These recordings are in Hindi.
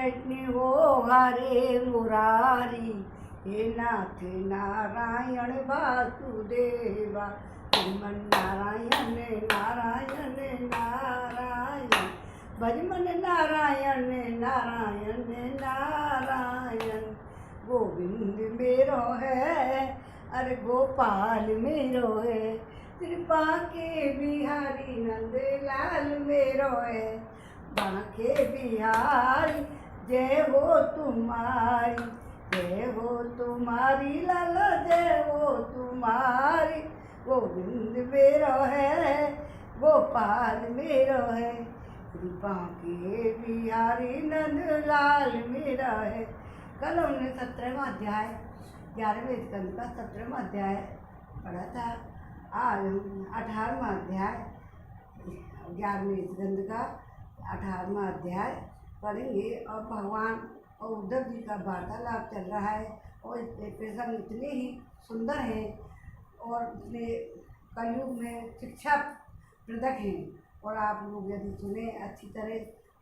कृष्ण हो हरे मुरारी, हे नाथ नारायण वासुदेवा, श्रीमन नारायण नारायण नारायण, भजमन नारायण नारायण नारायण। गोविंद मेरो है अरे गोपाल मेरो है, कृपा के बिहारी नंद लाल मेरो है। बांके बिहारी जय हो तुम्हारी, जय हो तुम्हारी लाला जय हो तुम्हारी। गोविंद मेरो है गोपाल मेरो है, कृपा के बिहारी नंद लाल मेरा है। कल हमने 17वां अध्याय 11वें स्कंद का 17वां अध्याय पढ़ा था। आज 18वां अध्याय 11वें स्कंद का 18वां अध्याय पढ़ेंगे। और भगवान और उद्धव जी का वार्तालाप चल रहा है और प्रसंग इतने ही सुंदर हैं और इतने कलयुग में शिक्षा प्रदक हैं। और आप लोग यदि सुने अच्छी तरह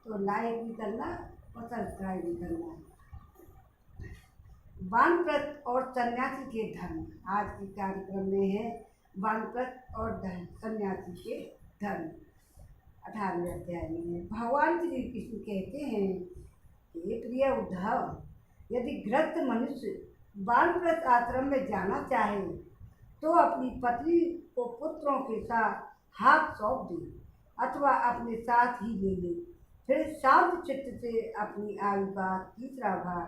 तो लाइक भी करना और सब्सक्राइब भी करना। वानप्रस्थ और सन्यासी के धर्म आज के कार्यक्रम में है। वानप्रस्थ और सन्यासी के धर्म 18वें अध्याय में है। भगवान श्री कृष्ण कहते हैं कि प्रिय उद्धव, यदि गृहस्थ मनुष्य वानप्रस्थ आश्रम में जाना चाहे तो अपनी पत्नी को पुत्रों के साथ हाथ सौंप दे अथवा अपने साथ ही ले ले, फिर शांत चित्त से अपनी आयु का तीसरा भाग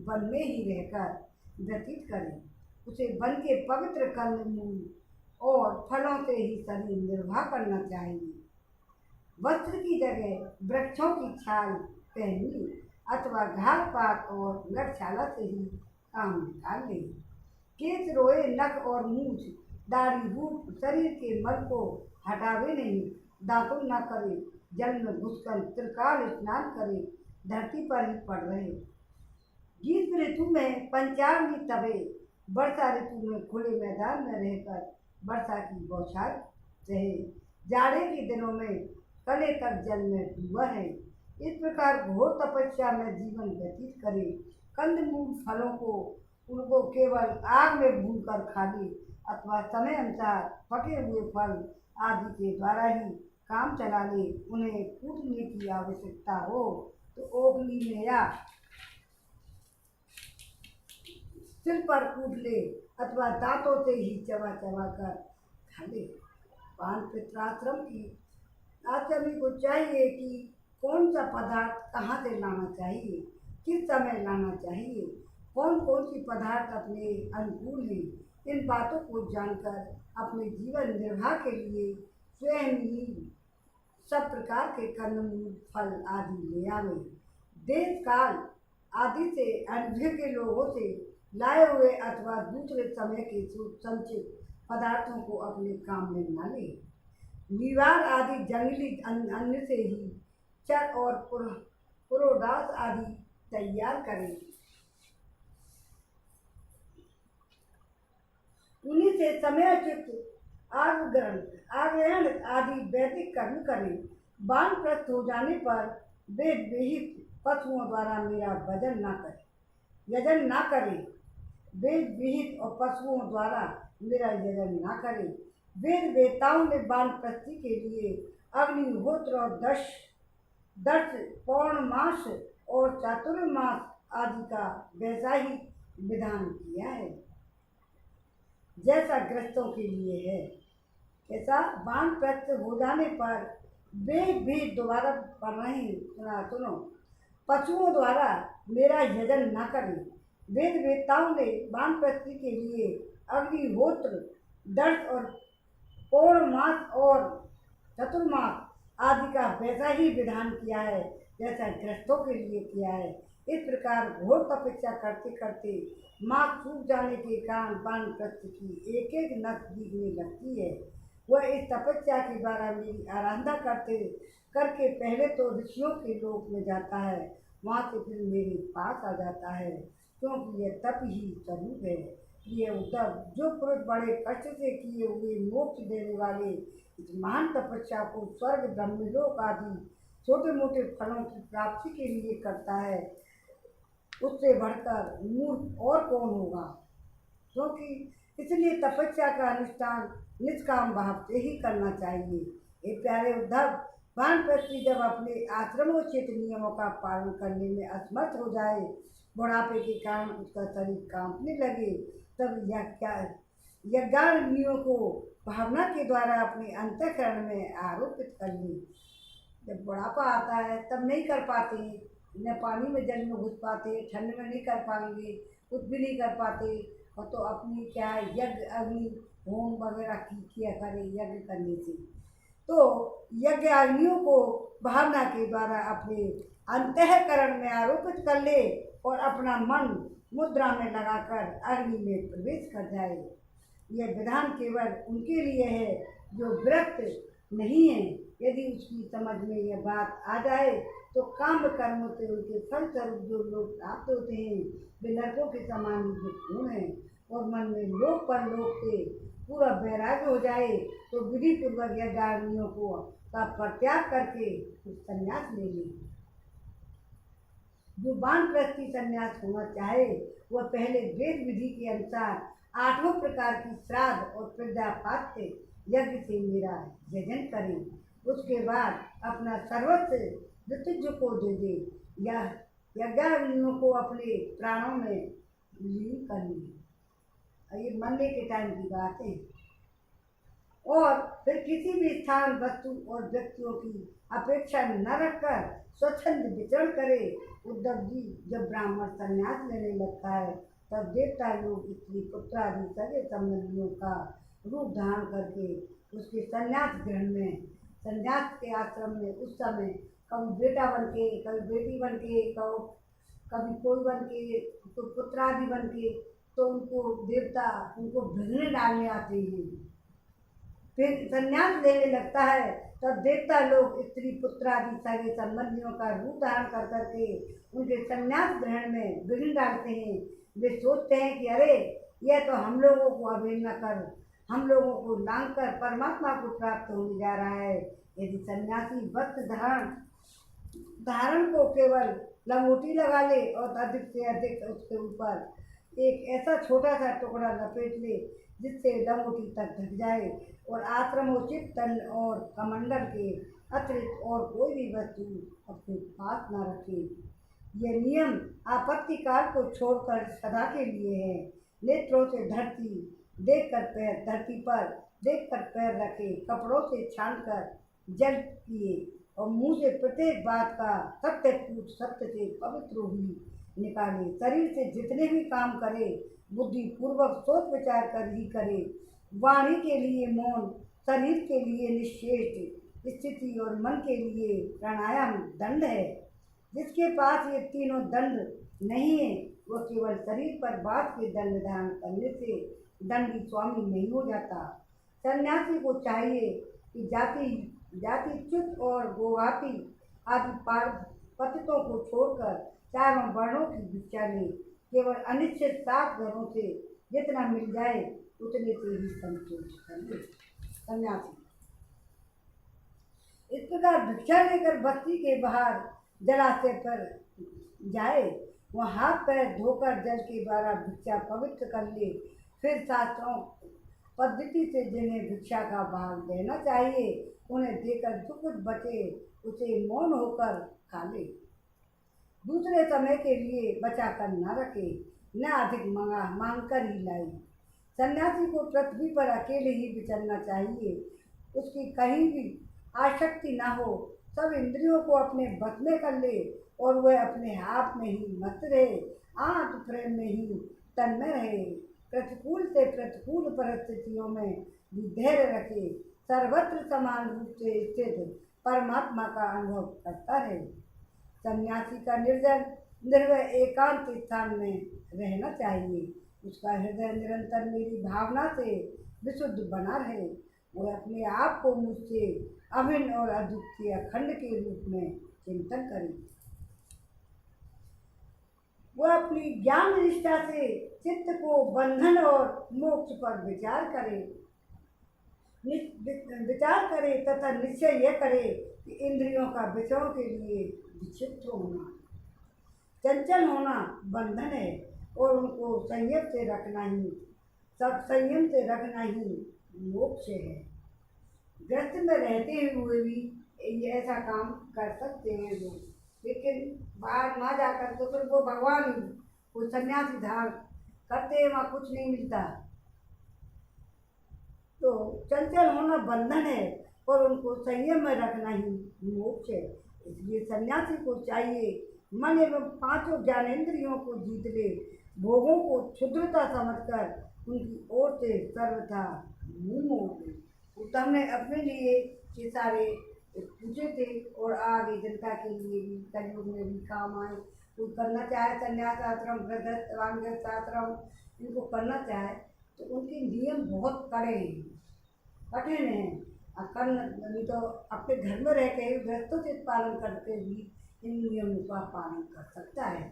वन में ही रहकर व्यतीत करें। उसे वन के पवित्र कंद मूल और फलों से ही शरीर निर्वाह करना चाहिए। वस्त्र की जगह वृक्षों की छाल पहनी अथवा घास पात और मृगशाला से ही काम निकाल ले। केश रोए, नख और मूछ, दाढ़ी, रूप, शरीर के मल को हटावे नहीं, दातुन न करे, जल में घुसकर त्रिकाल स्नान करे, धरती पर ही पड़ रहे। ग्रीष्म ऋतु में पंचाग्नि तबे, वर्षा ऋतु में खुले मैदान में रहकर वर्षा की बौछार सहे, जाड़े के दिनों में कले तक जल में डूबा है। इस प्रकार घोर तपस्या में जीवन व्यतीत करे। कंदमूल फलों को उनको केवल आग में भूनकर खा ले अथवा समय अनुसार पके हुए फल आदि के द्वारा ही काम चला ले। उन्हें कूटने की आवश्यकता हो तो ओखली में या सिर पर कूट ले अथवा दांतों से ही चबा चबा कर खा ले। वानप्रस्थाश्रम की आश्रमी को चाहिए कि कौन सा पदार्थ कहाँ से लाना चाहिए, किस समय लाना चाहिए, कौन कौन सी पदार्थ अपने अनुकूल हैं, इन बातों को जानकर अपने जीवन निर्वाह के लिए स्वयं ही सब प्रकार के कंदमूल फल आदि ले आवे। देश काल आदि से अनुभव के लोगों से लाए हुए अथवा दूसरे समय के संचित पदार्थों को अपने काम में न ले। निवार आदि जंगली अन्न से ही चर और पुरोडास आदि तैयार करें। उन्हीं से समयोचित आग्रहण आदि वैदिक कर्म करें। वानप्रस्थ हो जाने पर वेद विहित पशुओं द्वारा मेरा यजन न करे। वेद विहित और पशुओं द्वारा मेरा यजन न करे। वेद वेताओं ने वानप्रस्थी के लिए अग्निहोत्र और दर्श पौर्णमास और चातुर्मास आदि का वैसा ही विधान किया है जैसा ग्रस्तों के लिए है। ऐसा वानप्रस्थ हो जाने पर वेद भी दोबारा पढ़ रहे हैं, सुनो। पशुओं द्वारा मेरा यजन न करें। वेद वेताओं ने वानप्रस्थी के लिए अग्निहोत्र, दर्श और पौर्णमास और चतुर्मास आदि का वैसा ही विधान किया है जैसा ग्रस्तों के लिए किया है। इस प्रकार घोर तपस्या करते करते मांग सूख जाने के कारण वानप्रस्थ की एक एक नस दिखने लगती है। वह इस तपस्या के द्वारा मेरी आराधना करके पहले तो ऋषियों के लोक में जाता है, वहाँ से फिर मेरे पास आ जाता है, क्योंकि यह तप ही स्वरूप है। ये उद्धव, जो पुरुष बड़े कष्ट से किए हुए मोक्ष देने वाले इस महान तपस्या को स्वर्ग ब्रह्मलोक आदि छोटे मोटे फलों की प्राप्ति के लिए करता है, उससे बढ़कर मूर्ख और कौन होगा। क्योंकि इसलिए तपस्या का अनुष्ठान निष्काम भाव से ही करना चाहिए। ये प्यारे उद्धव, वानप्रस्थी जब अपने आश्रमोचित नियमों का पालन करने में असमर्थ हो जाए, बुढ़ापे के कारण उसका शरीर कांपने लगे, तब यज्ञाग्नियों को भावना के द्वारा अपने अंतःकरण में आरोपित कर ले। जब बुढ़ापा आता है तब नहीं कर पाते, न पानी में जल में घुस पाते, ठंड में नहीं कर पाएंगे, कुछ भी नहीं कर पाते, और तो अपनी क्या यज्ञ अग्नि होम वगैरह किया करे यज्ञ करने से। तो यज्ञ अग्नियों को भावना के द्वारा अपने अंतःकरण में आरोपित कर ले और अपना मन मुद्रा में लगाकर अग्नि में प्रवेश कर जाए। यह विधान केवल उनके लिए है जो व्रत नहीं है। यदि उसकी समझ में यह बात आ जाए तो काम कर्मों से उनके फलस्वरूप जो लोग प्राप्त होते हैं वे नरकों के समान पूर्ण हैं, और मन में लोक पर लोक से पूरा वैराग्य हो जाए तो विधि पूर्वक यज्ञाग्नियों को का परित्याग करके संन्यास ले ले। जो वानप्रस्थी संन्यास होना चाहे वह पहले वेद विधि के अनुसार 8 प्रकार की श्राद्ध और प्रजापात्य यज्ञ से मेरा यजन करें। उसके बाद अपना सर्वस्व ऋतुज को दे दे, या यज्ञाग्नियों को अपने प्राणों में लीन कर ले। ये मरने के टाइम की बात है। और फिर किसी भी स्थान, वस्तु और व्यक्तियों की अपेक्षा न रखकर स्वच्छंद विचरण करे। उद्धव जी, जब ब्राह्मण संन्यास लेने लगता है तब देवता लोग स्त्री पुत्र आदि सगे संबंधियों का रूप धारण करके उसके संन्यास ग्रहण में, संन्यास के आश्रम में उस समय कभी बेटा बन के, कभी बेटी बन के, कभी कोई बन के, तो पुत्र आदि बन के, तो उनको देवता उनको भिगने डालने आते हैं। फिर संन्यास लेने लगता है तब देवता लोग स्त्री पुत्र आदि सगे संबंधियों का रूप धारण कर करके उनके संन्यास ग्रहण में विघ्न डालते हैं। वे सोचते हैं कि अरे यह तो हम लोगों को अवहेलना कर, हम लोगों को लांग कर परमात्मा को प्राप्त होने जा रहा है। यदि सन्यासी वस्त्र धारण को केवल लंगोटी लगा ले और अधिक से अधिक उसके ऊपर एक ऐसा छोटा सा टुकड़ा लपेट ले जिससे लंगोटी तक ढक जाए, और आश्रमोचित तन और कमंडल के अतिरिक्त और कोई भी वस्तु अपने पास न रखे। यह नियम आपत्ति काल को छोड़कर सदा के लिए है। नेत्रों से धरती देखकर पैर, धरती पर देखकर पैर रखे, कपड़ों से छानकर जल पिए और मुंह से प्रत्येक बात का सत्य पूछ सत्य से पवित्र हुई निकाले। शरीर से जितने भी काम करे बुद्धि पूर्वक सोच विचार कर ही करे। वाणी के लिए मौन, शरीर के लिए निश्चेष्ट स्थिति और मन के लिए प्राणायाम दंड है। जिसके पास ये तीनों दंड नहीं है वह केवल शरीर पर बात के दंड धारण करने से दंडी स्वामी नहीं हो जाता। सन्यासी को चाहिए कि जातिच्युत और गोवाती आदि पतितों को छोड़कर चारों वर्णों की भिक्षा ले। केवल अनिश्चित 7 घरों से जितना मिल जाए उतने से ही संतोष कर ले सन्यासी। इस प्रकार भिक्षा लेकर बस्ती के बाहर जलाशय पर जाए, वहाँ हाथ पैर धोकर जल के द्वारा भिक्षा पवित्र कर ले। फिर शास्त्रों पद्धति से जिन्हें भिक्षा का भाग देना चाहिए उन्हें देकर जो कुछ बचे उसे मौन होकर खा ले। दूसरे समय के लिए बचा कर न रखे, न अधिक मांग कर ही लाए। सन्यासी को पृथ्वी पर अकेले ही विचरना चाहिए, उसकी कहीं भी आसक्ति न हो, सब इंद्रियों को अपने बस में कर ले और वह अपने आप में ही मस्त रहे, आत्म प्रेम में ही तन्मय रहे। प्रतिकूल से प्रतिकूल परिस्थितियों में भी धैर्य रखे, सर्वत्र समान रूप से स्थित परमात्मा का अनुभव करता रहे। सन्यासी का निर्जन निर्भय एकांत स्थान में रहना चाहिए। उसका हृदय निरंतर मेरी भावना से विशुद्ध बना रहे। वह अपने आप को मुझसे अभिन्न और अद्वितीय अखंड के रूप में चिंतन करे। वह अपनी ज्ञान निष्ठा से चित्त को बंधन और मोक्ष पर विचार करे तथा निश्चय यह करे कि इंद्रियों का विषयों के लिए विक्षिप्त होना, चंचल होना बंधन है और उनको संयम से रखना ही, सब संयम से रखना ही मोक्ष है। ग्रस्त में रहते हुए भी ये ऐसा काम कर सकते हैं लोग, लेकिन बाहर ना जाकर तो फिर वो भगवान ही वो सन्यासी धारण करते हैं, वहाँ कुछ नहीं मिलता। तो चंचल होना बंधन है और उनको संयम में रखना ही मोक्ष है। इसलिए सन्यासी को चाहिए मन एवं पांचों ज्ञानेंद्रियों को जीत ले, भोगों को क्षुद्रता समझकर उनकी ओर से सर्वथा मुंह मोड़ ले। तो हमने अपने लिए ये सारे पूछे थे और आगे जनता के लिए भी कलयुग में भी काम आए। कोई करना चाहे संन्यास आश्रम, गृहस्थ वानप्रस्थ आश्रम, इनको करना चाहे तो उनके नियम बहुत कड़े हैं, कठिन हैं। करना नहीं तो अपने घर में रह के गृहस्थोचित पालन करके भी इन नियमों का पालन कर सकता है।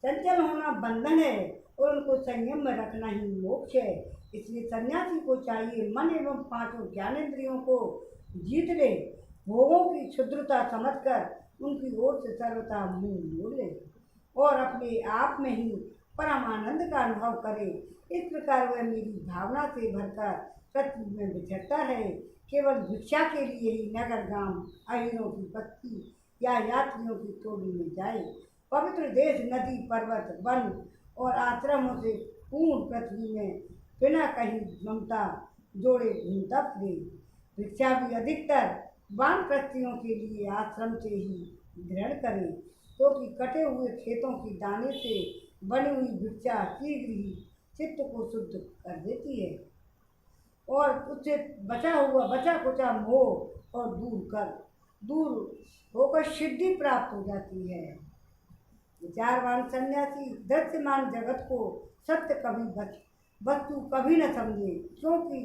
चंचल होना बंधन है और उनको संयम में रखना ही मोक्ष है। इसलिए सन्यासी को चाहिए मन एवं पांचों ज्ञानेंद्रियों को जीत ले, भोगों की क्षुद्रता समझकर उनकी ओर से सर्वथा मुंह मोड़ ले और अपने आप में ही परम आनंद का अनुभव करे। इस प्रकार वह मेरी भावना से भरकर पृथ्वी में विचरता है, केवल भिक्षा के लिए ही नगर गांव अहिरों की बस्ती या यात्रियों की टोली में जाए। पवित्र देश, नदी, पर्वत, वन और आश्रमों से पूर्ण पृथ्वी में बिना कहीं ममता जोड़े घूमता फिरे। भिक्षा भी अधिकतर वानप्रस्थियों के लिए आश्रम से ही ग्रहण करें, क्योंकि कटे हुए खेतों की दाने से बनी हुई भिक्षा शीघ्र ही चित्त को शुद्ध कर देती है और उससे बचा कुचा मोह और दूर होकर सिद्धि प्राप्त हो जाती है। विचारवान सन्यासी दृश्यमान जगत को सत्य वस्तु कभी न समझे, क्योंकि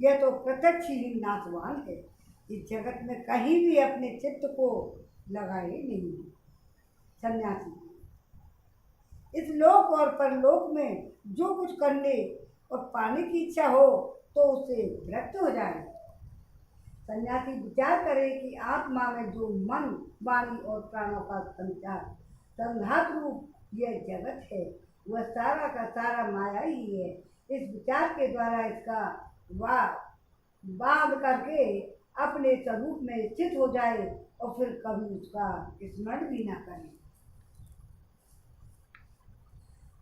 यह तो प्रत्यक्ष ही नाशवान है। इस जगत में कहीं भी अपने चित्त को लगाए नहीं। सन्यासी इस लोक और परलोक में जो कुछ करने और पाने की इच्छा हो तो उसे विरक्त हो जाए। सन्यासी विचार करे कि आत्मा में जो मन, वाणी और प्राणों का संघात रूप यह जगत है, वह सारा का सारा माया ही है। इस विचार के द्वारा इसका वाद करके अपने स्वरूप में स्थित हो जाए और फिर कभी उसका स्मरण भी ना करे।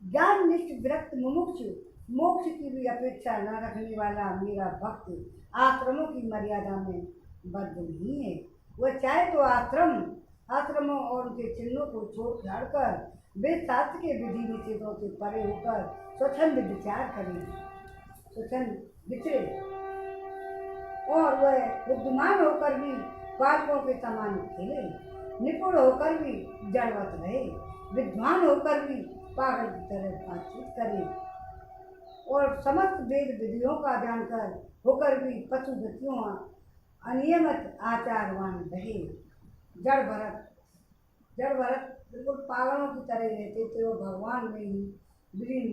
ज्ञान निष्ठ विरक्त मुमुक्षु, मोक्ष की भी अपेक्षा न रखने वाला मेरा भक्त आश्रमों की मर्यादा में बद्ध नहीं है। वह चाहे तो आश्रमों और उनके चिन्हों को छोड़ छाड़ कर वेद शास्त्र के विधि निषेधों से परे होकर स्वच्छंद विचार करे, स्वच्छंद विचरे और वह बुद्धिमान होकर भी बालकों के समान खेले, निपुण होकर भी जड़वत रहे, विद्वान होकर भी पागल की तरह बातचीत करे और समस्त वेद विधियों का जानकर होकर भी पशु गतियों अनियमित आचारवान रहे। जड़ भरत बिल्कुल पागलों की तरह रहते थे और भगवान में ही विलीन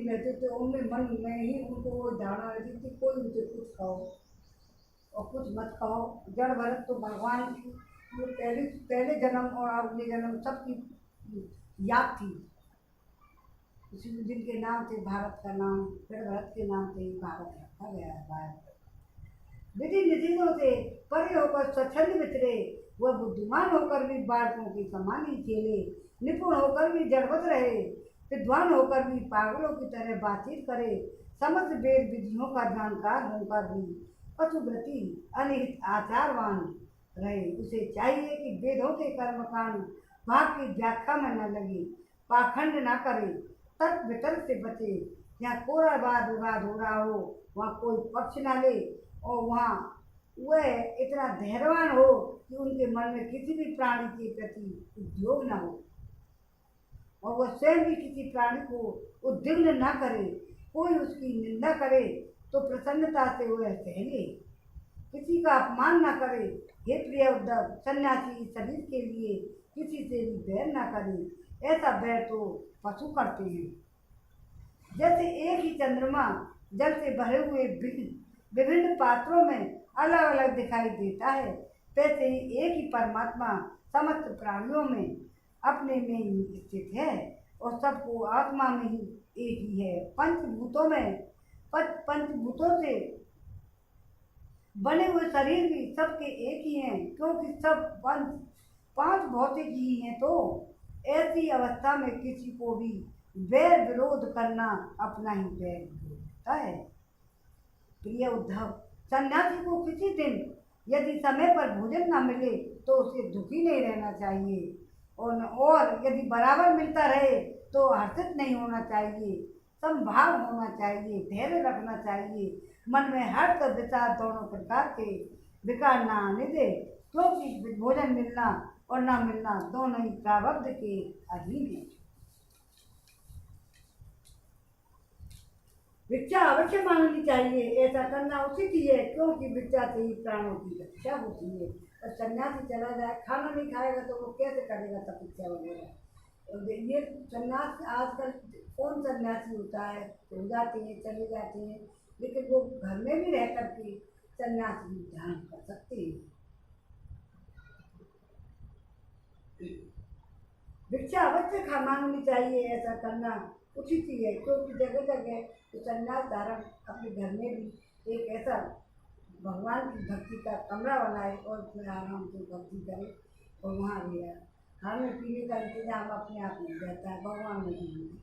रहते थे। उनमें मन में ही उनको वो धारणा रहती थी कोई उनसे कुछ कहो और कुछ मत कहो। जड़ भरत तो भगवान की पहले जन्म और अगले जन्म सबकी याद थी, इसी जिनके नाम से भारत का नाम जड़ भरत के नाम से ही भारत रखा गया है। भारत विधि निषेधों से परे होकर स्वच्छंद विचरे, वह बुद्धिमान होकर भी बालकों के समान ही खेले, निपुण होकर भी जड़वत रहे, विद्वान होकर भी पागलों की तरह बातचीत करे, समस्त वेद विधियों का जानकार होकर भी पशुव्रती अनिहित आचारवान रहे। उसे चाहिए कि वेदों के कर्मकांड भाग की व्याख्या में न लगे, पाखंड न करे, तर्क वितर्क से बचे। जहाँ कोरा वाद विवाद हो रहा हो वहाँ कोई पक्ष न ले और वहाँ वह इतना धैर्यवान हो कि उनके मन में किसी भी प्राणी के प्रति उद्योग न हो और वह स्वयं भी किसी प्राणी को उद्विग्न न करे। कोई उसकी निंदा करे तो प्रसन्नता से वह सह ले, किसी का अपमान न करे। हे प्रिय उद्धव, सन्यासी शरीर के लिए किसी से भी बैर न करे, ऐसा बैर तो पशु करते हैं। जैसे एक ही चंद्रमा जल से भरे हुए विभिन्न पात्रों में अलग अलग दिखाई देता है, वैसे ही एक ही परमात्मा समस्त प्राणियों में अपने में ही स्थित है और सबको आत्मा में ही एक ही है। पंचभूतों से बने हुए शरीर भी सबके एक ही हैं, क्योंकि सब पांच भौतिक ही हैं। तो ऐसी अवस्था में किसी को भी वैर विरोध करना अपना ही वैर विरोध होता है। प्रिय उद्धव, सन्यासी को किसी दिन यदि समय पर भोजन न मिले तो उसे दुखी नहीं रहना चाहिए, और यदि बराबर मिलता रहे तो हर्षित नहीं होना चाहिए। समभाव होना चाहिए, धैर्य रखना चाहिए, मन में हर्ष और विचार दोनों प्रकार के विकार न आने दे, क्योंकि भोजन मिलना और न मिलना दोनों ही प्रारब्ध के अधीन है। भिक्षा अवश्य मांगनी चाहिए, ऐसा करना उचित ही है, क्योंकि भिक्षा से ही प्राणों की रक्षा होती है। और सन्यासी चला जाए, खाना नहीं खाएगा तो वो कैसे करेगा तपस्या वगैरह। ये सन्यास आजकल कौन सन्यासी होता है, हो जाते हैं चले जाते हैं, लेकिन वो घर में भी रह करके सन्यास भी ध्यान कर सकते हैं। भिक्षा अवश्य मांगनी चाहिए, ऐसा करना उचित ही है, क्योंकि जगह जगह तो सन्यास धारण अपने घर में भी एक ऐसा भगवान की भक्ति का कमरा बनाए और उसमें आराम से भक्ति करे और वहाँ भी खाने पीने का इंतजाम अपने आप में रहता है, भगवान में भी।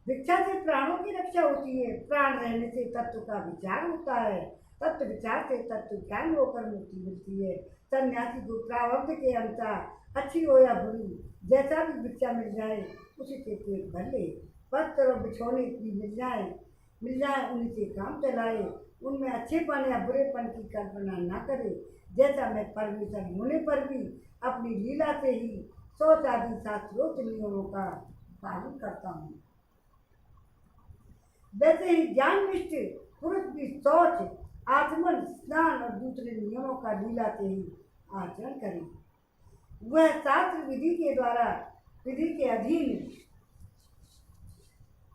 भिक्षा से प्राणों की रक्षा होती है, प्राण रहने से तत्व का विचार होता है, तत्व विचार से तत्व ज्ञान होकर मुक्ति मिलती है। सन्यासी को प्रारब्ध के अनुसार अच्छी हो या बुरी जैसा भी भिक्षा मिल जाए उसी से पेट भर ले। वस्त्र और बिछौने की मिल जाए उन्हीं से काम चलाए, उनमें अच्छेपन या बुरेपन की कल्पना न करे। जैसा मैं परमेश्वर होने पर भी अपनी लीला से ही शौच आदि शास्त्रोक्त नियमों का पालन करता हूँ, वैसे ही ज्ञाननिष्ठ पुरुष भी शौच, आचमन, स्नान और दूसरे नियमों का लीला से ही आचरण करे। वह शास्त्र विधि के द्वारा विधि के अधीन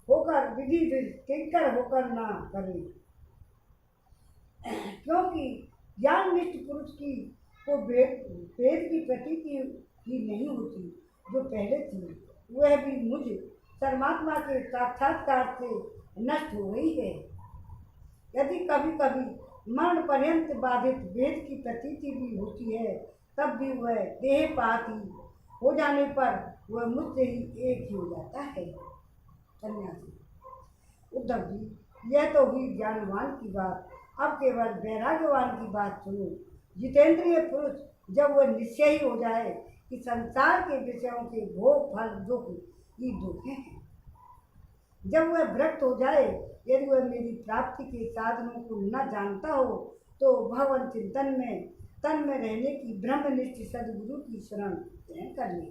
होकर विधि किंकर होकर ना करे, क्योंकि ज्ञाननिष्ठ पुरुष की को वेद की प्रतीति ही नहीं होती जो पहले थी, वह भी मुझ परमात्मा के साक्षात्कार से नष्ट हो गई है। यदि कभी कभी मरण पर्यंत बाधित वेद की प्रतीति भी होती है, तब भी वह देहपाती हो जाने पर वह मुझसे ही एक ही हो जाता है। सन्यासी उद्धव जी, यह तो हुई ज्ञानवान की बात, अब केवल वैराग्यवान की बात सुनो। जितेंद्रिय पुरुष जब वह निश्चय ही हो जाए कि संसार के विषयों के भोग फल दुख ही दुख हैं, जब वह विरक्त हो जाए, यदि वह मेरी प्राप्ति के साधनों को न जानता हो, तो भगवान चिंतन में तन में रहने की ब्रह्मनिष्ठ सदगुरु की शरण ग्रहण कर ले।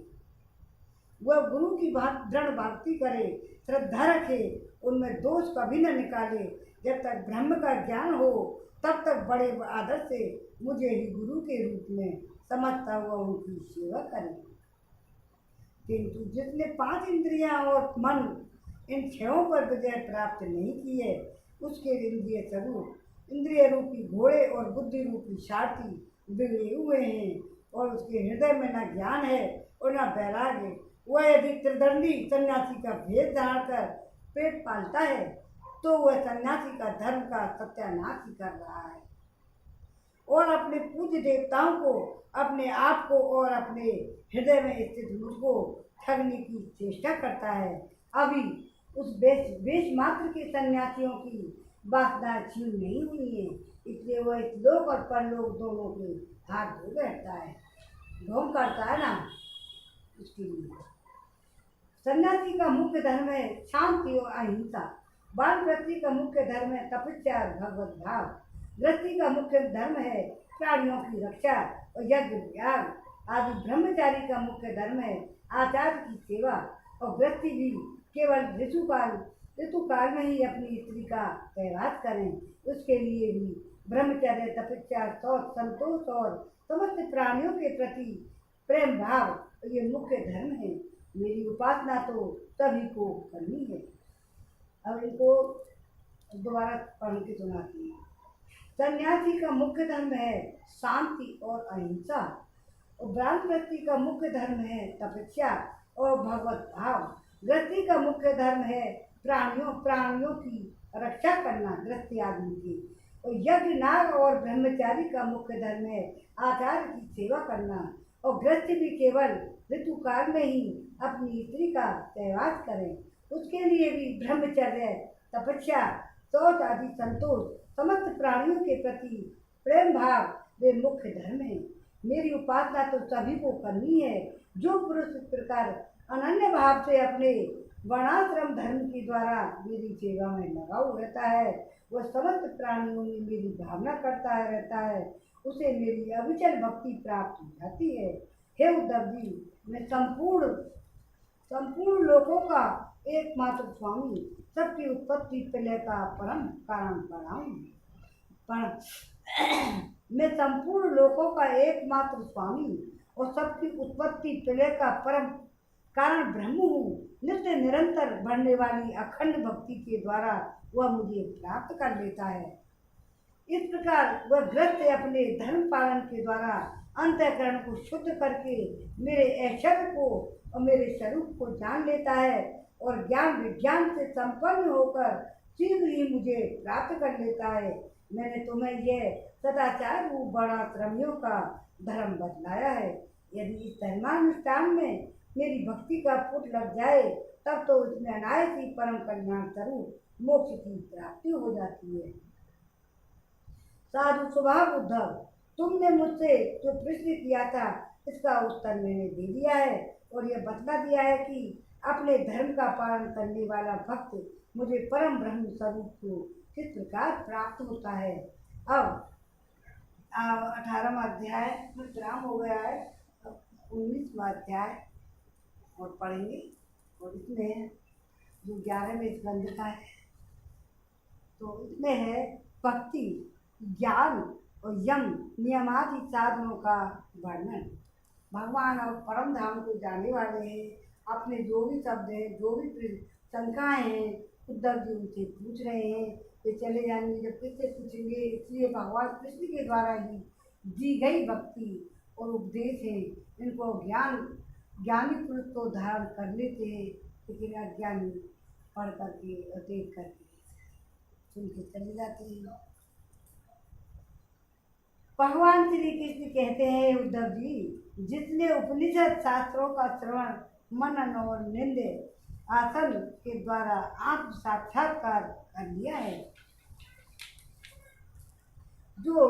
वह गुरु की दृढ़ भक्ति करे, श्रद्धा रखे, उनमें दोष कभी न निकाले। जब तक ब्रह्म का ज्ञान हो तब तक बड़े आदर से मुझे ही गुरु के रूप में समझता हुआ उनकी सेवा करे। किंतु जिसने 5 इंद्रियां और मन इन 6 पर विजय प्राप्त नहीं की है, उसके इंद्रिय रूपी घोड़े और बुद्धि रूपी सारथी बिगड़े हुए हैं, और उसके हृदय में न ज्ञान है और न वैराग्य। वह यदि त्रिदंडी सन्यासी का भेद धारण कर पेट पालता है, तो वह सन्यासी का धर्म का सत्यानाश ही कर रहा है और अपने पूज्य देवताओं को, अपने आप को और अपने हृदय में स्थित मुझको ठगने की चेष्टा करता है। अभी उस वेश मात्र के सन्यासियों की वासना क्षीण नहीं हुई है, इसलिए वह इस लोक और परलोक दोनों के हाथ धो बैठता है, ढोंग करता है ना। इसके लिए सन्यासी का मुख्य धर्म है शांति और अहिंसा, वानप्रस्थी का मुख्य धर्म है तपस्या और भगवत भाव, गृहस्थी का मुख्य धर्म है प्राणियों की रक्षा और यज्ञ त्याग आदि, ब्रह्मचारी का मुख्य धर्म है आचार्य की सेवा, और गृहस्थी भी केवल ऋतुकाल में ही अपनी स्त्री का सहवास करें। उसके लिए भी ब्रह्मचर्य, तपस्या, शौच, संतोष और समस्त प्राणियों के प्रति प्रेम भाव ये मुख्य धर्म है। मेरी उपासना तो सभी को करनी है। अब इनको दोबारा पढ़ के सुनाती हूँ। सन्यासी का मुख्य धर्म है शांति और अहिंसा, और ब्रह्मचारी का मुख्य धर्म है तपस्या और भगवत भाव। गृहस्थी का मुख्य धर्म है प्राणियों की रक्षा करना, गृहस्थी आदमी की। और यज्ञ नाग और ब्रह्मचारी का मुख्य धर्म है आचार्य की सेवा करना, और गृहस्थी भी केवल ऋतुकाल में ही अपनी स्त्री का सहवास करें। उसके लिए भी ब्रह्मचर्य, तपस्या, शौच आदि संतोष, समस्त प्राणियों के प्रति प्रेम भाव वे मुख्य धर्म है। मेरी उपासना तो सभी को करनी है। जो पुरुष इस प्रकार अनन्य भाव से अपने वर्णाश्रम धर्म के द्वारा मेरी सेवा में लगा हुआ रहता है, वह समस्त प्राणियों में मेरी भावना करता है रहता है, उसे मेरी अविचल भक्ति प्राप्त हो जाती है। हे उद्धव जी, मैं संपूर्ण लोकों का एकमात्र स्वामी, सबकी उत्पत्ति प्रलय का परम कारण मैं संपूर्ण लोकों का एकमात्र स्वामी और सबकी उत्पत्ति प्रलय का परम कारण ब्रह्म हूँ। नित्य निरंतर बढ़ने वाली अखंड भक्ति के द्वारा वह मुझे प्राप्त कर लेता है। इस प्रकार वह गृहस्थ अपने धर्म पालन के द्वारा अंतःकरण को शुद्ध करके मेरे ऐश्वर्य को और मेरे स्वरूप को जान लेता है, और ज्ञान विज्ञान से संपन्न होकर शीघ्र ही मुझे प्राप्त कर लेता है। मैंने तुम्हें यह सदाचार रूप वर्णाश्रमियों का धर्म बतलाया है। यदि इस धर्मानुष्ठान में मेरी भक्ति का पुट लग जाए, तब तो उसमें अनायास ही परम कल्याण स्वरूप मोक्ष की प्राप्ति हो जाती है। साधु स्वभाव उद्धव, तुमने मुझसे जो प्रश्न किया था इसका उत्तर मैंने दे दिया है, और यह बतला दिया है कि अपने धर्म का पालन करने वाला भक्त मुझे परम ब्रह्म स्वरूप को किस प्रकार प्राप्त होता है। अब 18वां अध्याय में विराम हो गया है, अब 19वां अध्याय और पढ़ेंगे। और इसमें जो 11वें स्कंद का है, तो इसमें है भक्ति, ज्ञान और यम नियमादि साधनों का वर्णन। भगवान और परम धाम को जाने वाले हैं, अपने जो भी शब्द हैं, जो भी शंकाएँ हैं, उद्धव जी उनसे पूछ रहे हैं कि चले जाएंगे जब किससे पूछेंगे। इसलिए भगवान कृष्ण के द्वारा ही दी गई भक्ति और उपदेश है। इनको ज्ञानी पुरुष तो धारण कर लेते हैं, लेकिन अज्ञानी पढ़ करके और देख करके सुन के चले जाते हैं। भगवान श्री कृष्ण कहते हैं, उद्धव जी, जिसने उपनिषद शास्त्रों का श्रवण मनन और निंदे आसन के द्वारा आत्म साक्षात्कार कर लिया है, जो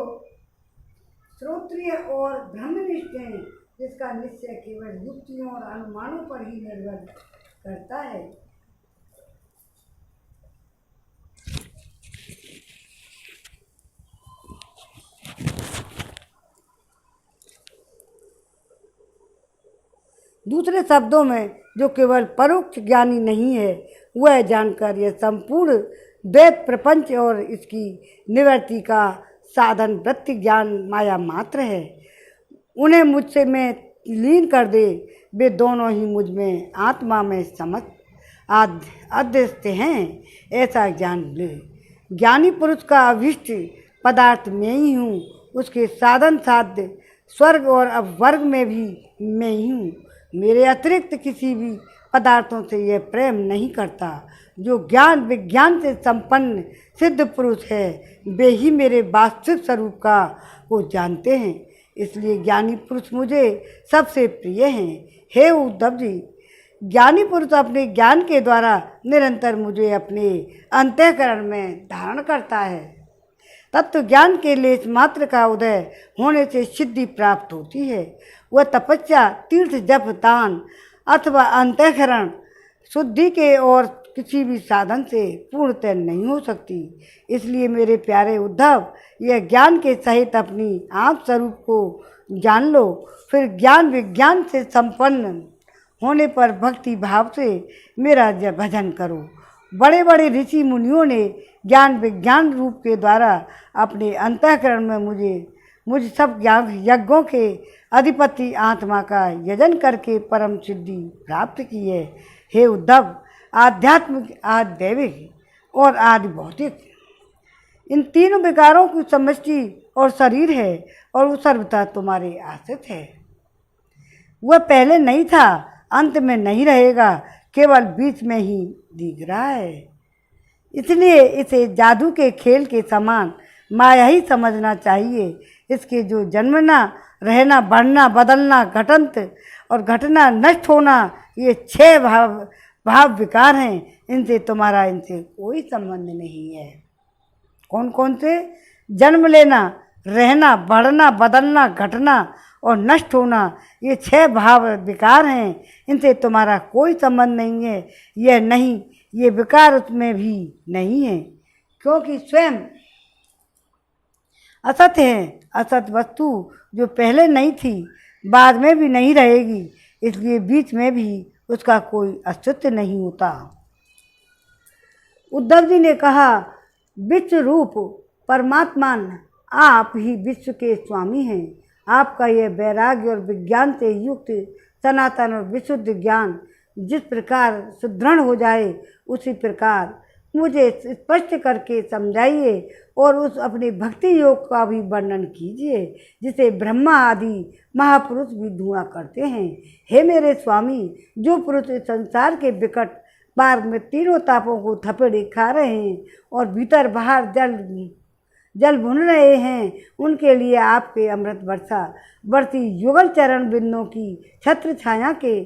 श्रोत्रिय और ब्रह्मनिष्ठ है, जिसका निश्चय केवल युक्तियों और अनुमानों पर ही निर्भर करता है। दूसरे शब्दों में जो केवल परोक्ष ज्ञानी नहीं है, वह जानकर यह संपूर्ण द्वैत प्रपंच और इसकी निवृत्ति का साधन वृत्ति ज्ञान माया मात्र है, उन्हें मुझसे में लीन कर दे। वे दोनों ही मुझ में आत्मा में समझ अध्यस्त हैं, ऐसा ज्ञान ले। ज्ञानी पुरुष का अभीष्ट पदार्थ मैं ही हूँ, उसके साधन साध्य स्वर्ग और अपवर्ग में भी मैं ही हूँ। मेरे अतिरिक्त किसी भी पदार्थों से यह प्रेम नहीं करता। जो ज्ञान विज्ञान से संपन्न सिद्ध पुरुष है, वे ही मेरे वास्तविक स्वरूप को जानते हैं, इसलिए ज्ञानी पुरुष मुझे सबसे प्रिय हैं। हे उद्धव जी, ज्ञानी पुरुष अपने ज्ञान के द्वारा निरंतर मुझे अपने अंतःकरण में धारण करता है। तत्व ज्ञान के लेश मात्र का उदय होने से सिद्धि प्राप्त होती है। वह तपस्या, तीर्थ, जप, दान अथवा अंतःकरण शुद्धि के और किसी भी साधन से पूर्णतः नहीं हो सकती। इसलिए मेरे प्यारे उद्धव, यह ज्ञान के सहित अपनी आप स्वरूप को जान लो। फिर ज्ञान विज्ञान से संपन्न होने पर भक्ति भाव से मेरा भजन करो। बड़े बड़े ऋषि मुनियों ने ज्ञान विज्ञान रूप के द्वारा अपने अंतःकरण में मुझ सब यज्ञों के अधिपति आत्मा का यजन करके परम सिद्धि प्राप्त की है। हे उद्धव, आध्यात्मिक, आदि दैविक और आदि भौतिक इन तीनों विकारों की समष्टि और शरीर है और वो सर्वथा तुम्हारे आश्रित है। वह पहले नहीं था, अंत में नहीं रहेगा, केवल बीच में ही दिख रहा है। इसलिए इसे जादू के खेल के समान माया ही समझना चाहिए। इसके जो जन्मना, रहना, बढ़ना, बदलना, घटंत और घटना, नष्ट होना, ये 6 भाव विकार हैं। इनसे कोई संबंध नहीं है। कौन कौन से? जन्म लेना, रहना, बढ़ना, बदलना, घटना और नष्ट होना, ये 6 भाव विकार हैं। इनसे तुम्हारा कोई संबंध नहीं है। यह नहीं, ये विकार उसमें भी नहीं है, क्योंकि स्वयं असत है। असत वस्तु जो पहले नहीं थी, बाद में भी नहीं रहेगी, इसलिए बीच में भी उसका कोई अस्तित्व नहीं होता। उद्धव जी ने कहा, विश्व रूप परमात्मा आप ही विश्व के स्वामी हैं। आपका यह वैराग्य और विज्ञान से युक्त सनातन और विशुद्ध ज्ञान जिस प्रकार सुदृढ़ हो जाए, उसी प्रकार मुझे स्पष्ट करके समझाइए और उस अपने भक्ति योग का भी वर्णन कीजिए, जिसे ब्रह्मा आदि महापुरुष भी ढूंढा करते हैं। हे मेरे स्वामी, जो पुरुष इस संसार के विकट मार्ग में तीनों तापों को थपेड़े खा रहे हैं और भीतर बाहर जल भुन रहे हैं, उनके लिए आपके अमृत वर्षा बरसी युगल चरण बिंदों की छत्र छाया के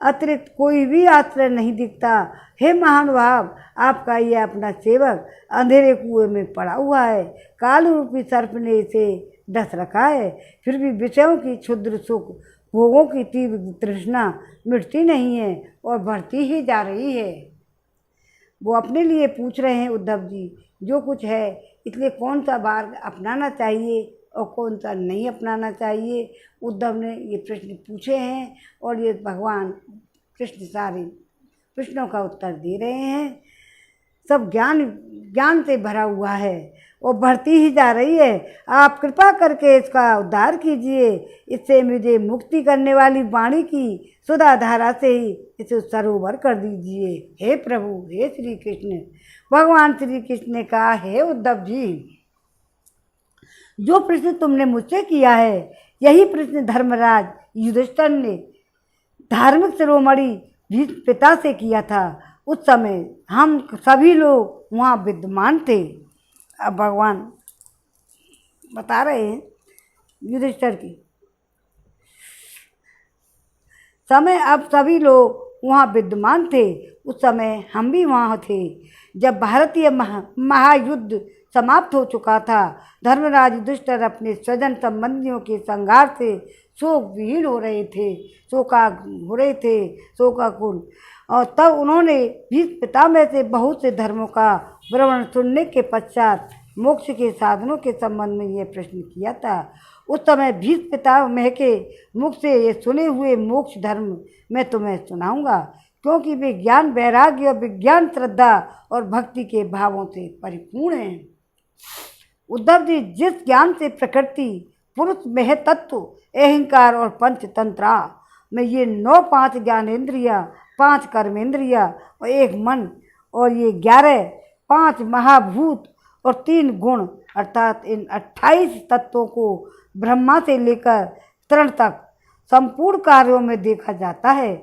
अतिरिक्त कोई भी आश्रय नहीं दिखता। हे महानुभाव, आपका यह अपना सेवक अंधेरे कुएं में पड़ा हुआ है। काल रूपी सर्प ने इसे डस रखा है, फिर भी विषयों की क्षुद्र सुख, भोगों की तीव्र तृष्णा मिटती नहीं है और बढ़ती ही जा रही है। वो अपने लिए पूछ रहे हैं, उद्धव जी, जो कुछ है, इसलिए कौन सा मार्ग अपनाना चाहिए और कौन सा नहीं अपनाना चाहिए। उद्धव ने ये प्रश्न पूछे हैं और ये भगवान कृष्ण सारे प्रश्नों का उत्तर दे रहे हैं। सब ज्ञान से भरा हुआ है और बढ़ती ही जा रही है। आप कृपा करके इसका उद्धार कीजिए। इससे मुझे मुक्ति करने वाली वाणी की सुधा धारा से ही इसे सरोवर कर दीजिए। हे प्रभु, हे श्री कृष्ण। भगवान श्री कृष्ण ने कहा, हे उद्धव जी, जो प्रश्न तुमने मुझसे किया है, यही प्रश्न धर्मराज युधिष्ठिर ने धार्मिक शिरोमणि भीष्म पिता से किया था। उस समय हम सभी लोग वहाँ विद्यमान थे। अब भगवान बता रहे हैं युधिष्ठिर की समय, अब सभी लोग वहाँ विद्यमान थे। उस समय हम भी वहाँ थे जब भारतीय महायुद्ध समाप्त हो चुका था। धर्मराज युधिष्ठिर अपने स्वजन संबंधियों के संघार से शोक विहीन हो रहे थे, शोकाकुल। और तब उन्होंने भीष्म पितामह से बहुत से धर्मों का विवरण सुनने के पश्चात मोक्ष के साधनों के संबंध में यह प्रश्न किया था। उस समय भीष्म पितामह के मुख से ये सुने हुए मोक्ष धर्म मैं तुम्हें सुनाऊंगा, क्योंकि वे ज्ञान, वैराग्य, विज्ञान, श्रद्धा और भक्ति के भावों से परिपूर्ण हैं। उद्धव जी, जिस ज्ञान से प्रकृति, पुरुष, महतत्व, अहंकार और पंचतंत्रा में ये 5 ज्ञानेंद्रिया, 5 कर्मेंद्रिया और 1 मन और ये 5 महाभूत और 3 गुण, अर्थात इन 28 तत्वों को ब्रह्मा से लेकर तृण तक संपूर्ण कार्यों में देखा जाता है।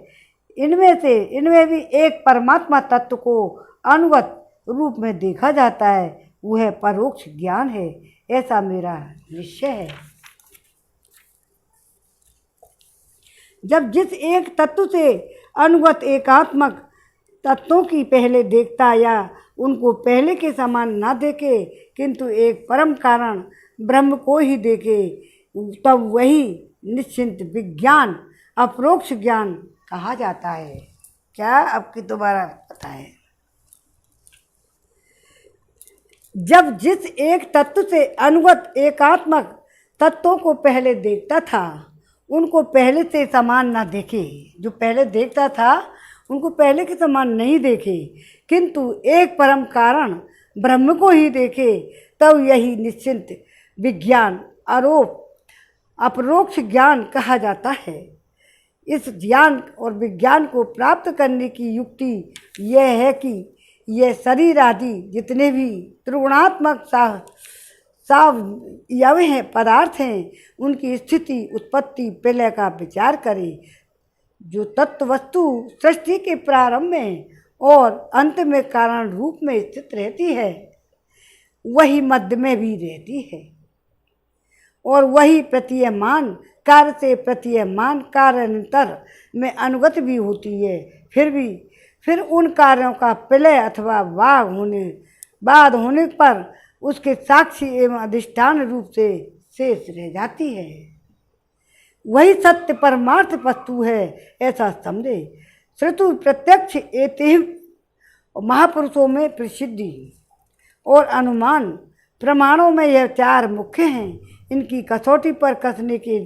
इनमें भी एक परमात्मा तत्व को अनुगत रूप में देखा जाता है, वह परोक्ष ज्ञान है। ऐसा मेरा निश्चय है। जब जिस एक तत्व से अनुगत एकात्मक तत्वों की पहले देखता या उनको पहले के समान न देखे, किंतु एक परम कारण ब्रह्म को ही देखे, तब वही निश्चिंत विज्ञान, अपरोक्ष ज्ञान कहा जाता है। क्या आपकी दोबारा पता है? जब जिस एक तत्व से अनुगत एकात्मक तत्वों को पहले देखता था, उनको पहले से समान न देखे। जो पहले देखता था उनको पहले के समान नहीं देखे, किंतु एक परम कारण ब्रह्म को ही देखे, तब यही निश्चिंत विज्ञान, अपरोक्ष ज्ञान कहा जाता है। इस ज्ञान और विज्ञान को प्राप्त करने की युक्ति यह है कि ये शरीर आदि जितने भी त्रिगुणात्मक सावयव हैं, पदार्थ हैं, उनकी स्थिति उत्पत्ति प्रलय का विचार करें। जो तत्व वस्तु सृष्टि के प्रारंभ में और अंत में कारण रूप में स्थित रहती है, वही मध्य में भी रहती है, और वही प्रतीयमान कार्य से प्रतीयमान कार्यान्तर में अनुगत भी होती है। फिर उन कार्यों का प्रलय अथवा बाद होने पर उसके साक्षी एवं अधिष्ठान रूप से शेष रह जाती है। वही सत्य परमार्थ वस्तु है, ऐसा समझे। श्रुतु प्रत्यक्ष एते महापुरुषों में प्रसिद्धि और अनुमान प्रमाणों में यह चार मुख्य हैं। इनकी कसौटी पर कसने के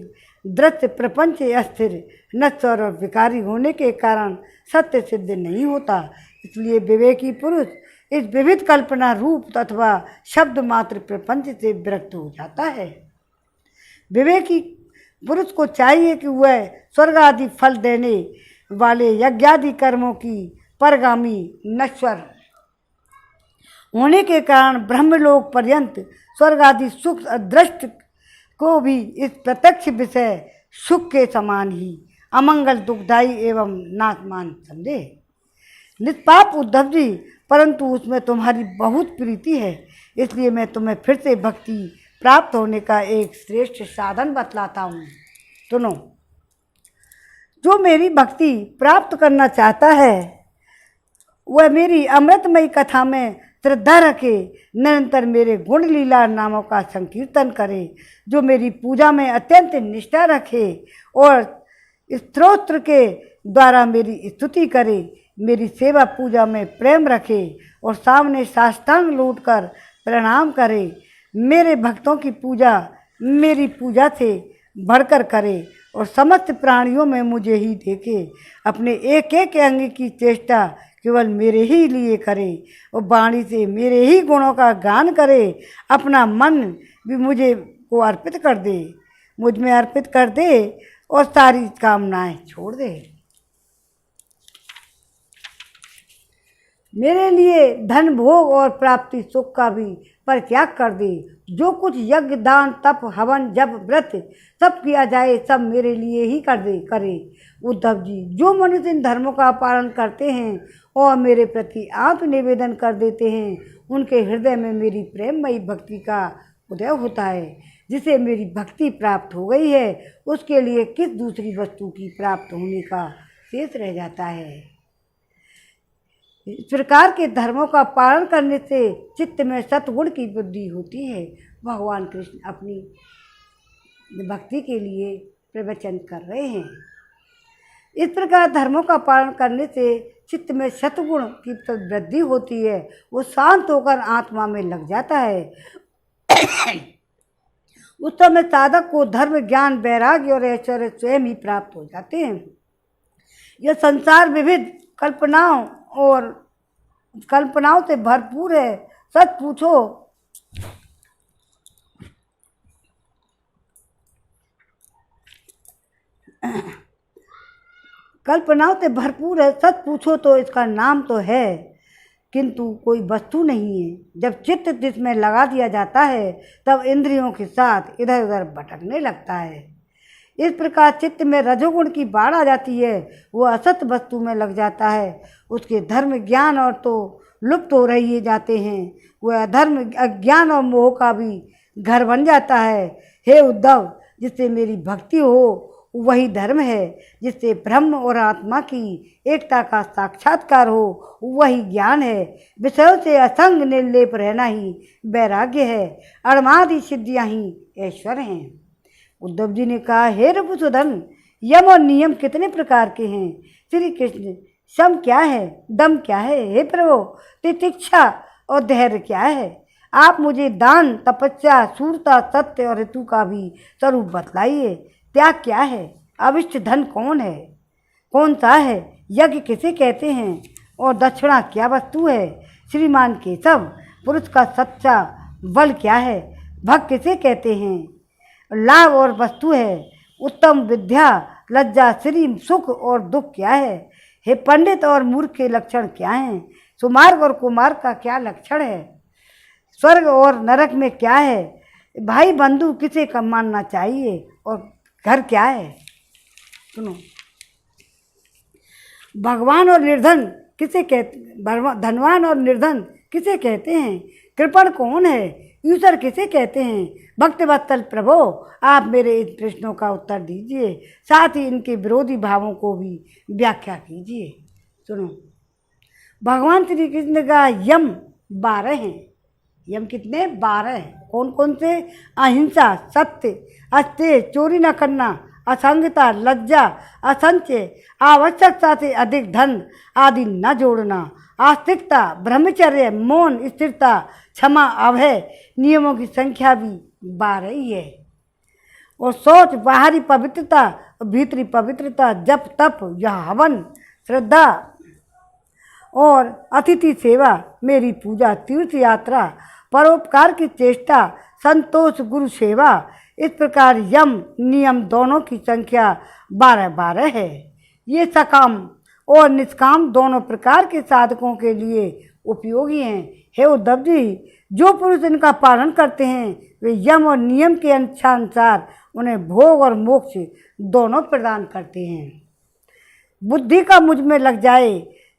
दृश्य प्रपंच अस्थिर, नश्वर और विकारी होने के कारण सत्य सिद्ध नहीं होता। इसलिए विवेकी पुरुष इस विविध कल्पना रूप अथवा शब्द मात्र प्रपंच से विरक्त हो जाता है। विवेकी पुरुष को चाहिए कि वह स्वर्ग आदि फल देने वाले यज्ञादि कर्मों की परगामी नश्वर होने के कारण ब्रह्मलोक पर्यंत स्वर्ग आदि सुख दृष्ट को भी इस प्रत्यक्ष विषय सुख के समान ही अमंगल दुखदायी एवं नाशमान समझे। निष्पाप उद्धव जी, परंतु उसमें तुम्हारी बहुत प्रीति है, इसलिए मैं तुम्हें फिर से भक्ति प्राप्त होने का एक श्रेष्ठ साधन बतलाता हूँ। सुनो, जो मेरी भक्ति प्राप्त करना चाहता है वह मेरी अमृतमयी कथा में श्रद्धा रखे, निरंतर मेरे गुण लीला नामों का संकीर्तन करे। जो मेरी पूजा में अत्यंत निष्ठा रखे और स्तोत्र के द्वारा मेरी स्तुति करे, मेरी सेवा पूजा में प्रेम रखे और सामने साष्टांग लौटकर प्रणाम करे, मेरे भक्तों की पूजा मेरी पूजा से बढ़कर करे और समस्त प्राणियों में मुझे ही देखे, अपने एक एक अंग की चेष्टा केवल मेरे ही लिए करे और वाणी से मेरे ही गुणों का गान करे, अपना मन भी मुझे को अर्पित कर दे, मुझ में अर्पित कर दे और सारी कामनाएं छोड़ दे। मेरे लिए धन भोग और प्राप्ति सुख का भी परित्याग कर दे। जो कुछ यज्ञ दान तप हवन जप व्रत सब किया जाए सब मेरे लिए ही करे। उद्धव जी, जो मनुष्य इन धर्मों का पालन करते हैं और मेरे प्रति आत्म निवेदन कर देते हैं, उनके हृदय में मेरी प्रेममयी भक्ति का उदय होता है। जिसे मेरी भक्ति प्राप्त हो गई है उसके लिए किस दूसरी वस्तु की प्राप्त होने का शेष रह जाता है। इस प्रकार के धर्मों का पालन करने से चित्त में सत्गुण की वृद्धि होती है। भगवान कृष्ण अपनी भक्ति के लिए प्रवचन कर रहे हैं। इस प्रकार धर्मों का पालन करने से चित्त में सत्गुण की वृद्धि होती है, वो शांत होकर आत्मा में लग जाता है। उस समय साधक को धर्म ज्ञान वैराग्य और ऐश्वर्य स्वयं ही प्राप्त हो जाते हैं। यह संसार विविध कल्पनाओं से भरपूर है। सच पूछो सच पूछो तो इसका नाम तो है, किंतु कोई वस्तु नहीं है। जब चित्त जिसमें लगा दिया जाता है तब इंद्रियों के साथ इधर उधर भटकने लगता है। इस प्रकार चित्त में रजोगुण की बाढ़ आ जाती है, वो असत वस्तु में लग जाता है। उसके धर्म ज्ञान और तो लुप्त हो रही जाते हैं, वह अधर्म अज्ञान और मोह का भी घर बन जाता है। हे उद्धव, जिससे मेरी भक्ति हो वही धर्म है, जिससे ब्रह्म और आत्मा की एकता का साक्षात्कार हो वही ज्ञान है। विषयों से असंग निर्लेप रहना ही वैराग्य है। अणमादि सिद्धियाँ ही ऐश्वर्य हैं। उद्धव जी ने कहा, हे रघुसूदन, यम और नियम कितने प्रकार के हैं? श्री कृष्ण, सम क्या है, दम क्या है? हे प्रभु, तितिक्षा और धैर्य क्या है? आप मुझे दान तपस्या शूरता सत्य और ऋतु का भी स्वरूप बतलाइए। त्याग क्या है? अविष्ट धन कौन सा है? यज्ञ किसे कहते हैं और दक्षिणा क्या वस्तु है? श्रीमान केशव, पुरुष का सच्चा बल क्या है? भक्त किसे कहते हैं? लाभ और वस्तु है। उत्तम विद्या लज्जा श्री सुख और दुख क्या है? हे पंडित और मूर्ख के लक्षण क्या हैं? सुमार्ग और कुमार्ग का क्या लक्षण है, स्वर्ग और नरक में क्या है, भाई बंधु किसे कम मानना चाहिए और घर क्या है। सुनो, भगवान और निर्धन किसे कहते, धनवान और निर्धन किसे कहते हैं, कृपण कौन है, ईश्वर किसे कहते हैं। भक्तवत्सल प्रभो, आप मेरे इन प्रश्नों का उत्तर दीजिए, साथ ही इनके विरोधी भावों को भी व्याख्या कीजिए। सुनो, भगवान श्री कृष्ण का यम 12 हैं। यम कितने? 12 हैं। कौन कौन से? अहिंसा, सत्य, अस्तेय, चोरी न करना, असंगता, लज्जा, असंचय, आवश्यकता से अधिक धन आदि न जोड़ना, आस्तिकता, ब्रह्मचर्य, मौन, स्थिरता, क्षमा, अभय, नियमों की संख्या भी 12 ही है। और शौच, बाहरी पवित्रता, भीतरी पवित्रता, जप, तप, यह हवन, श्रद्धा और अतिथि सेवा, मेरी पूजा, तीर्थ यात्रा, परोपकार की चेष्टा, संतोष, गुरु सेवा, इस प्रकार यम नियम दोनों की संख्या 12 है। ये सकाम और निष्काम दोनों प्रकार के साधकों के लिए उपयोगी हैं। हे उद्धव जी, जो पुरुष इनका पालन करते हैं वे यम और नियम के अनुसार उन्हें भोग और मोक्ष दोनों प्रदान करते हैं। बुद्धि का मुझ में लग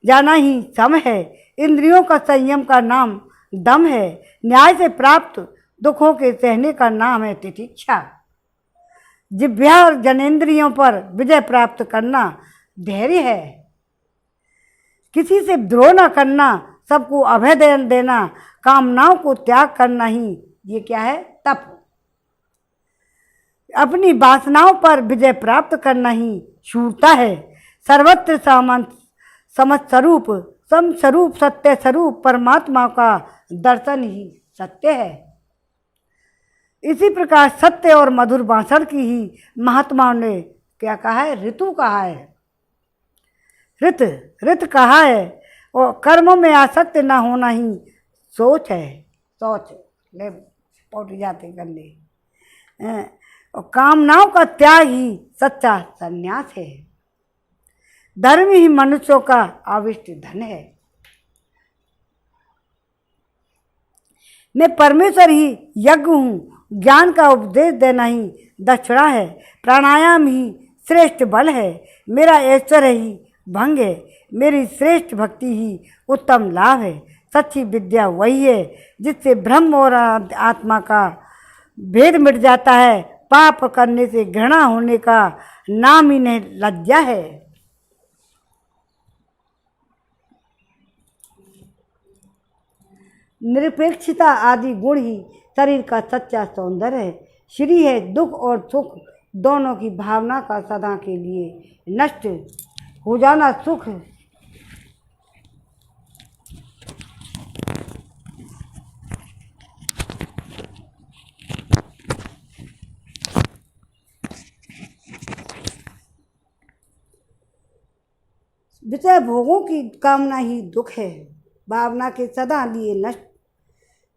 जाना ही सम है। इंद्रियों का संयम का नाम दम है। न्याय से प्राप्त दुखों के सहने का नाम है तितिक्षा। जिह्वा और जनेंद्रियों पर विजय प्राप्त करना धैर्य है। किसी से द्रोह न करना, सबको अभय देना, कामनाओं को त्याग करना ही ये क्या है? तप। अपनी वासनाओं पर विजय प्राप्त करना ही शूरता है। सर्वत्र समस्वरूप, समस्वरूप, सत्य स्वरूप परमात्मा का दर्शन ही सत्य है। इसी प्रकार सत्य और मधुर भाषण की ही महात्माओं ने क्या कहा है? ऋतु कहा है। ऋत कहा है। और कर्मों में आसक्त न होना ही सोच है। सोच ले पौट जाते कर ले। और कामनाओं का त्याग ही सच्चा संन्यास है। धर्म ही मनुष्यों का आविष्ट धन है। मैं परमेश्वर ही यज्ञ हूँ। ज्ञान का उपदेश देना ही दक्षिणा है। प्राणायाम ही श्रेष्ठ बल है। मेरा ऐश्वर्य ही भंग है। मेरी श्रेष्ठ भक्ति ही उत्तम लाभ है। सच्ची विद्या वही है जिससे ब्रह्म और आत्मा का भेद मिट जाता है। पाप करने से घृणा होने का नाम ही नहीं लज्जा है। निरपेक्षता आदि गुण ही शरीर का सच्चा सौंदर्य है। श्री है दुख और सुख दोनों की भावना का सदा के लिए नष्ट हो जाना सुख। विषय भोगों की कामना ही दुख है। भावना के सदा लिए नष्ट।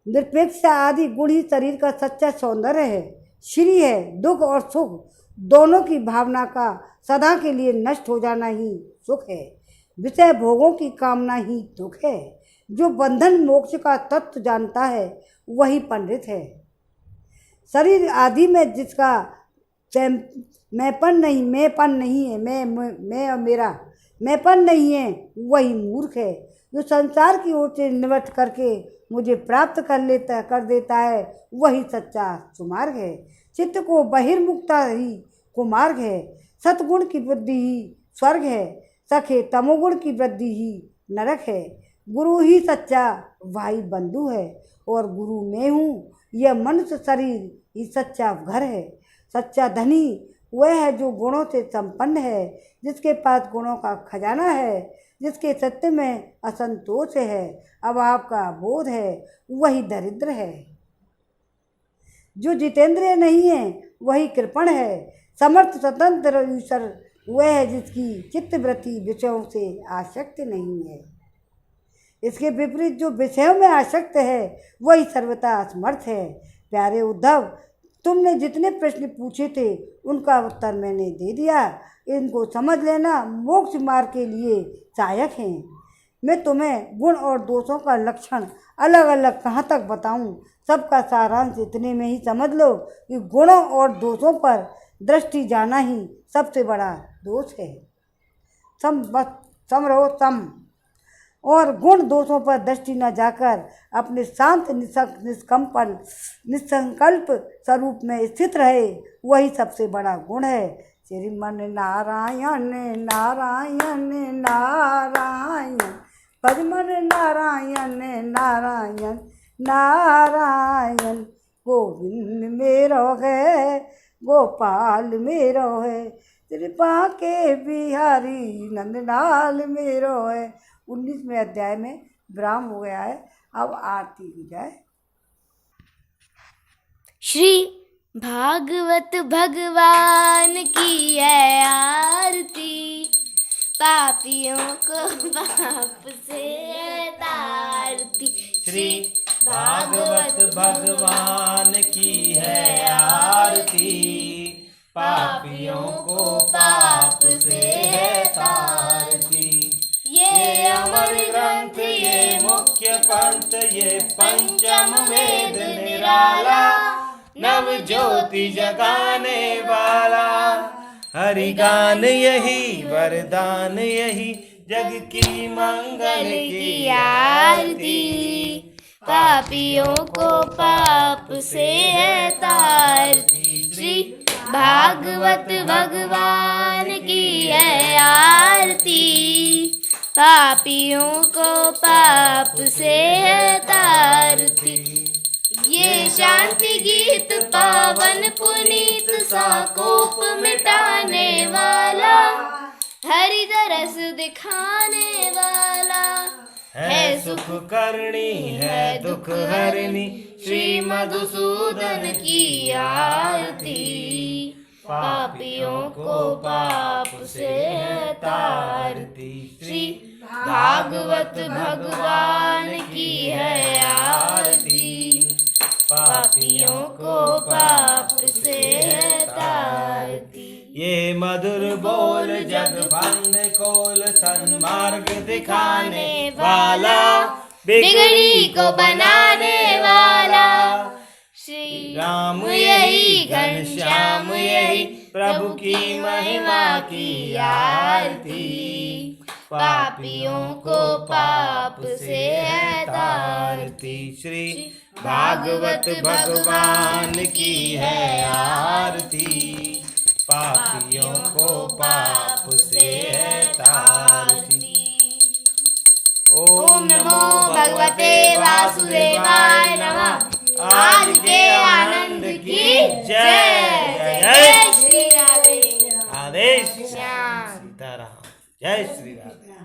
निरपेक्षता आदि गुण ही शरीर का सच्चा सौंदर्य है। श्री है दुख और सुख दोनों की भावना का सदा के लिए नष्ट हो जाना ही सुख है। विषय भोगों की कामना ही दुख है। जो बंधन मोक्ष का तत्व जानता है वही पंडित है। शरीर आदि में जिसका मैंपन नहीं है, मैं और मेरा मैंपन नहीं है, वही मूर्ख है। जो संसार की ओर से निवृत्त करके मुझे प्राप्त कर देता है वही सच्चा सुमार्ग है। चित्त को बहिर्मुक्ता ही कुमार्ग है। सतगुण की वृद्धि ही स्वर्ग है। सखे तमोगुण की वृद्धि ही नरक है। गुरु ही सच्चा भाई बंधु है और गुरु मैं हूँ। यह मनुष्य शरीर ही सच्चा घर है। सच्चा धनी वह है जो गुणों से संपन्न है, जिसके पास गुणों का खजाना है, जिसके सत्य में असंतोष है, अभाव का बोध है, वही दरिद्र है। जो जितेंद्रिय नहीं है वही कृपण है। समर्थ स्वतंत्र ईश्वर वह है जिसकी चित्तवृत्ति विषयों से आसक्त नहीं है। इसके विपरीत जो विषयों में आसक्त है वही सर्वथा असमर्थ है। प्यारे उद्धव, तुमने जितने प्रश्न पूछे थे उनका उत्तर मैंने दे दिया। इनको समझ लेना मोक्ष मार्ग के लिए सहायक हैं। मैं तुम्हें गुण और दोषों का लक्षण अलग अलग कहाँ तक बताऊं? सबका सारांश इतने में ही समझ लो कि गुणों और दोषों पर दृष्टि जाना ही सबसे बड़ा दोष है। सम रहो सम, और गुण दोषों पर दृष्टि न जाकर अपने शांत निसंकल्प स्वरूप में स्थित रहे, वही सबसे बड़ा गुण है। श्रीमन नारायण नारायण नारायण, भजमन नारायण नारायण नारायण, गोविंद मेरो है गोपाल मेरो है, कृपा के बिहारी नंदलाल मेरो है। 19वें अध्याय में विराम हो गया है। अब आरती की जाए। श्री भागवत भगवान की है आरती, पापियों को पाप से तारती। श्री भागवत भगवान की है आरती, पापियों को पाप से है तारती। ये अमर ग्रंथ ये मुख्य पंथ ये पंचम वेद निराला, नव ज्योति जगाने वाला। हरि गान यही वरदान यही, जग की मंगल की आरती। पापियों को पाप से है तारती। श्री भागवत भगवान की है आरती, पापियों को पाप से है तारती। ये शांति गीत पावन पुनीत सा कोप मिटाने वाला, हरि दरस दिखाने वाला। है सुख करणी है दुख हरणी, श्री मधुसूदन की आरती। पापियों को पाप से है तारती। श्री भागवत भगवान की है आरती, पापियों को पाप से है तारती। ये मधुर बोल जग बंद खोल, सन्मार्ग दिखाने वाला, बिगड़ी को बनाने वाला। श्री राम यही घनश्याम यही, प्रभु की महिमा की आरती। पापियों को पाप से है तारती। श्री भागवत भगवान की है आरती, पापियों को पाप से है तारती। ओम नमो भगवते वासुदेवाय नमः। आज के आनंद की जय। जय श्री राधे। आदेश श्याम। सीताराम। जय श्री राधे।